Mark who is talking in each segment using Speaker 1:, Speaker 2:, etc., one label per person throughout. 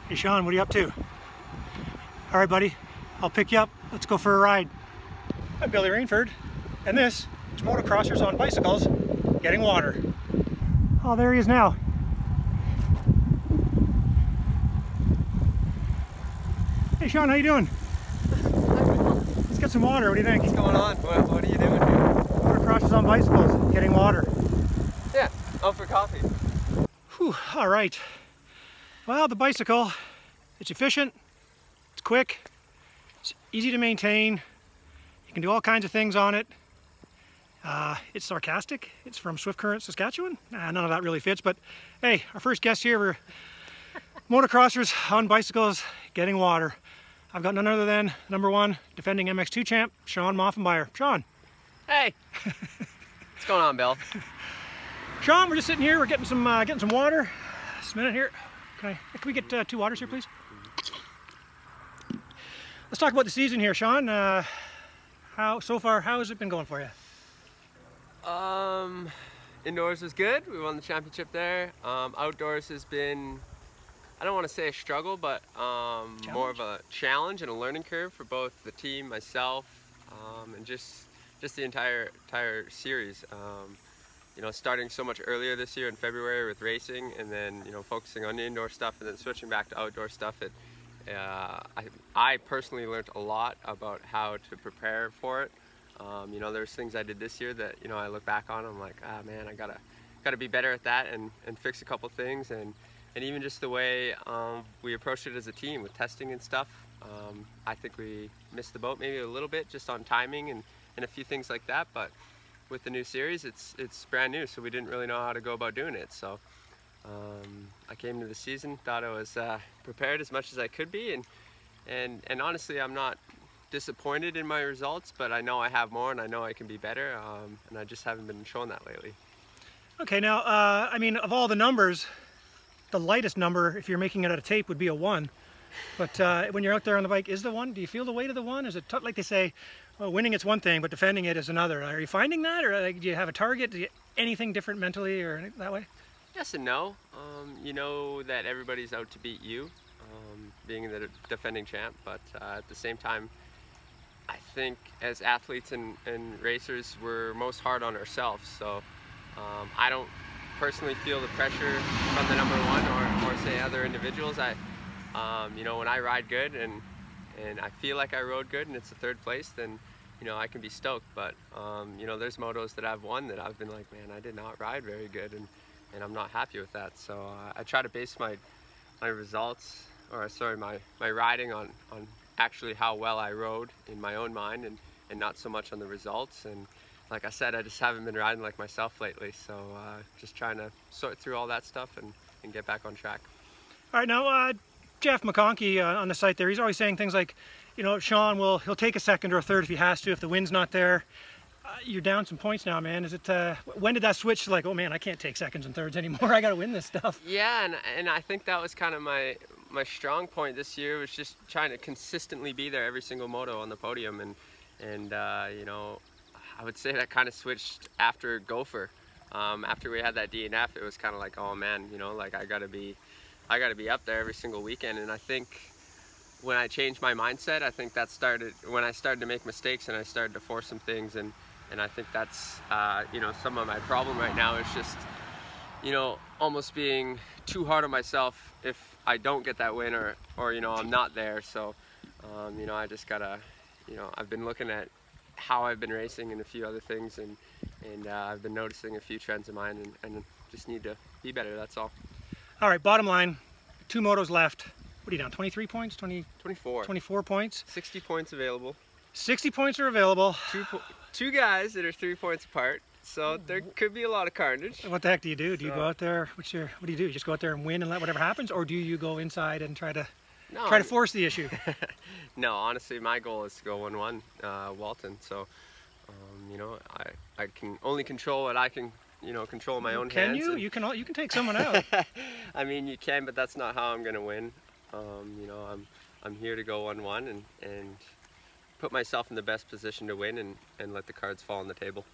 Speaker 1: Hey Shawn, what are you up to? All right, buddy, I'll pick you up. Let's go for a ride. I'm Billy Rainford, and this is Motocrossers on Bicycles Getting Water. Oh, there he is now. Hey Shawn, how you doing? Let's get some water. What do you think?
Speaker 2: What's going on? What are you doing here?
Speaker 1: Motocrossers on Bicycles Getting Water.
Speaker 2: Yeah, out for coffee.
Speaker 1: Whew, all right. Well, the bicycle, it's efficient, it's quick, it's easy to maintain, you can do all kinds of things on it. It's sarcastic, it's from Swift Current, Saskatchewan. None of that really fits, but hey, our first guest here, we're Motocrossers on Bicycles Getting Water. I've got none other than #1 defending MX2 champ, Shawn Maffenbeier. Shawn.
Speaker 2: Hey! What's going on, Bill?
Speaker 1: Shawn, we're just sitting here, we're getting some water. Just a minute here. Can we get 2 waters here, please? Let's talk about the season here, Shawn. So far, how has it been going for you?
Speaker 2: Indoors was good. We won the championship there. Outdoors has been, I don't want to say a struggle, but more of a challenge and a learning curve for both the team, myself, and just the entire series. You know, starting so much earlier this year in February with racing, and then, you know, focusing on the indoor stuff, and then switching back to outdoor stuff. I personally learned a lot about how to prepare for it. You know, there's things I did this year that, you know, I look back on, I'm like, ah man, I gotta be better at that and fix a couple things, and even just the way we approached it as a team with testing and stuff. I think we missed the boat maybe a little bit just on timing and a few things like that, but with the new series, it's brand new, so we didn't really know how to go about doing it. So I came to the season, thought I was prepared as much as I could be, and honestly, I'm not disappointed in my results, but I know I have more, and I know I can be better, and I just haven't been showing that lately. Okay, now, I mean, of all the numbers, the lightest number, if you're making it out of tape, would be a 1. But when you're out there on the bike, is the 1? Do you feel the weight of the 1? Is it tough? Like they say, well, winning it's one thing, but defending it is another. Are you finding that, or do you have a target? Do you anything different mentally or that way? Yes and no. You know that everybody's out to beat you, being the defending champ, but at the same time, I think as athletes and racers, we're most hard on ourselves. So I don't personally feel the pressure from the #1 or say other individuals. You know, when I ride good and I feel like I rode good and it's a 3rd place, then, you know, I can be stoked. But you know, there's motos that I've won that I've been like, man, I did not ride very good, and I'm not happy with that. So I try to base my results, or sorry, my riding on actually how well I rode in my own mind, and not so much on the results. And like I said, I just haven't been riding like myself lately, so just trying to sort through all that stuff and get back on track.
Speaker 1: All right, now Jeff McConkey on the site there, he's always saying things like, you know, Shawn he'll take a 2nd or a 3rd if he has to, if the wind's not there. You're down some points now, man. Is it when did that switch to like, oh man, I can't take 2nds and 3rds anymore, I gotta win this stuff?
Speaker 2: Yeah, and I think that was kind of my strong point this year, was just trying to consistently be there every single moto on the podium, and you know, I would say that kind of switched after Gopher. After we had that DNF, it was kind of like, oh man, you know, like I gotta be up there every single weekend. And I think when I changed my mindset, I think that started when I started to make mistakes and I started to force some things, and I think that's you know, some of my problem right now is just, you know, almost being too hard on myself if I don't get that win, or you know, I'm not there. So you know, I just gotta, you know, I've been looking at how I've been racing and a few other things, and I've been noticing a few trends of mine, and just need to be better, that's all. All
Speaker 1: right, bottom line, 2 motos left. What are you down, 23 points?
Speaker 2: 24.
Speaker 1: 24 points?
Speaker 2: 60 points available.
Speaker 1: 60 points are available.
Speaker 2: Two guys that are 3 points apart, so there could be a lot of carnage.
Speaker 1: What the heck do you do? Do you go out there, what do you do? You just go out there and win and let whatever happens, or do you go inside and try to force the issue?
Speaker 2: No, honestly, my goal is to go 1-1 Walton. So, you know, I can only control what I can, you know, control my own hands.
Speaker 1: Can you? You can take someone out.
Speaker 2: I mean, you can, but that's not how I'm going to win. You know, I'm here to go 1-1 and put myself in the best position to win, and let the cards fall on the table.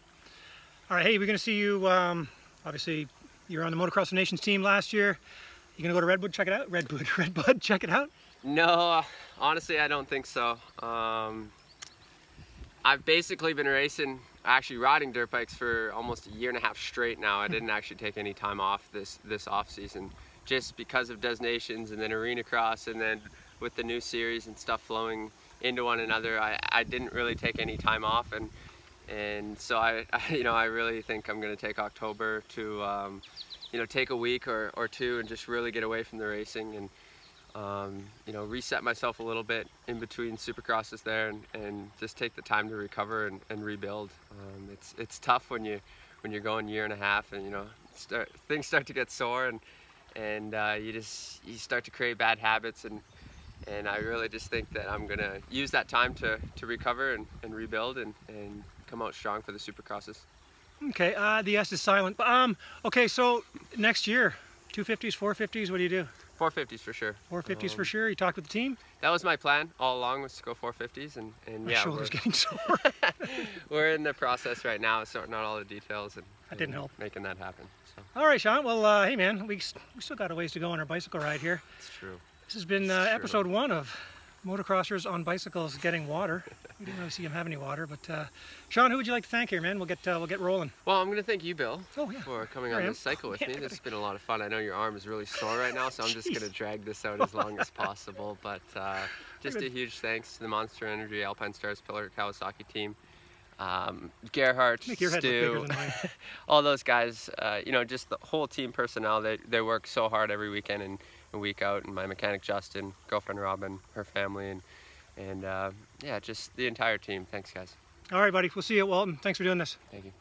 Speaker 2: All
Speaker 1: right, hey, we're going to see you. Obviously, you were on the Motocross Nations team last year. You gonna go to Redwood, check it out? Redbud, check it out?
Speaker 2: No, honestly, I don't think so. I've basically been actually riding dirt bikes for almost a year and a half straight now. I didn't actually take any time off this off season, just because of designations and then arena cross, and then with the new series and stuff flowing into one another, I didn't really take any time off, and so I really think I'm going to take October to take a week or two and just really get away from the racing and reset myself a little bit in between supercrosses there, and just take the time to recover and rebuild. It's tough when you're going year and a half, and things start to get sore, and you start to create bad habits, and I really just think that I'm gonna use that time to recover and rebuild and come out strong for the supercrosses.
Speaker 1: Okay, the S is silent. Okay, so next year, 250s, 450s, what do you do?
Speaker 2: 450s for sure.
Speaker 1: 450s for sure. You talked with the team?
Speaker 2: That was my plan all along, was to go 450s, and
Speaker 1: My
Speaker 2: yeah,
Speaker 1: shoulder's getting sore.
Speaker 2: we're in the process right now, sorting out all the details and
Speaker 1: That didn't help.
Speaker 2: making that happen. So.
Speaker 1: All right, Shawn. Well, hey man, we still got a ways to go on our bicycle ride here.
Speaker 2: It's true.
Speaker 1: This has been episode 1 of Motocrossers on Bicycles Getting Water. We didn't really see him have any water, but Shawn, who would you like to thank here, man? We'll get rolling.
Speaker 2: Well, I'm going to thank you, Bill,
Speaker 1: Oh, yeah.
Speaker 2: for coming on this cycle with me. This has been a lot of fun. I know your arm is really sore right now, so I'm just going to drag this out as long as possible. But just a huge thanks to the Monster Energy Alpine Stars Pillar Kawasaki team, Gerhardt,
Speaker 1: Make your head look
Speaker 2: Stu,
Speaker 1: bigger than mine.
Speaker 2: all those guys. Just the whole team personnel. They work so hard every weekend and week out, and my mechanic Justin, girlfriend Robin, her family, and yeah, just the entire team. Thanks, guys.
Speaker 1: All right, buddy. We'll see you at Walton. Thanks for doing this.
Speaker 2: Thank you.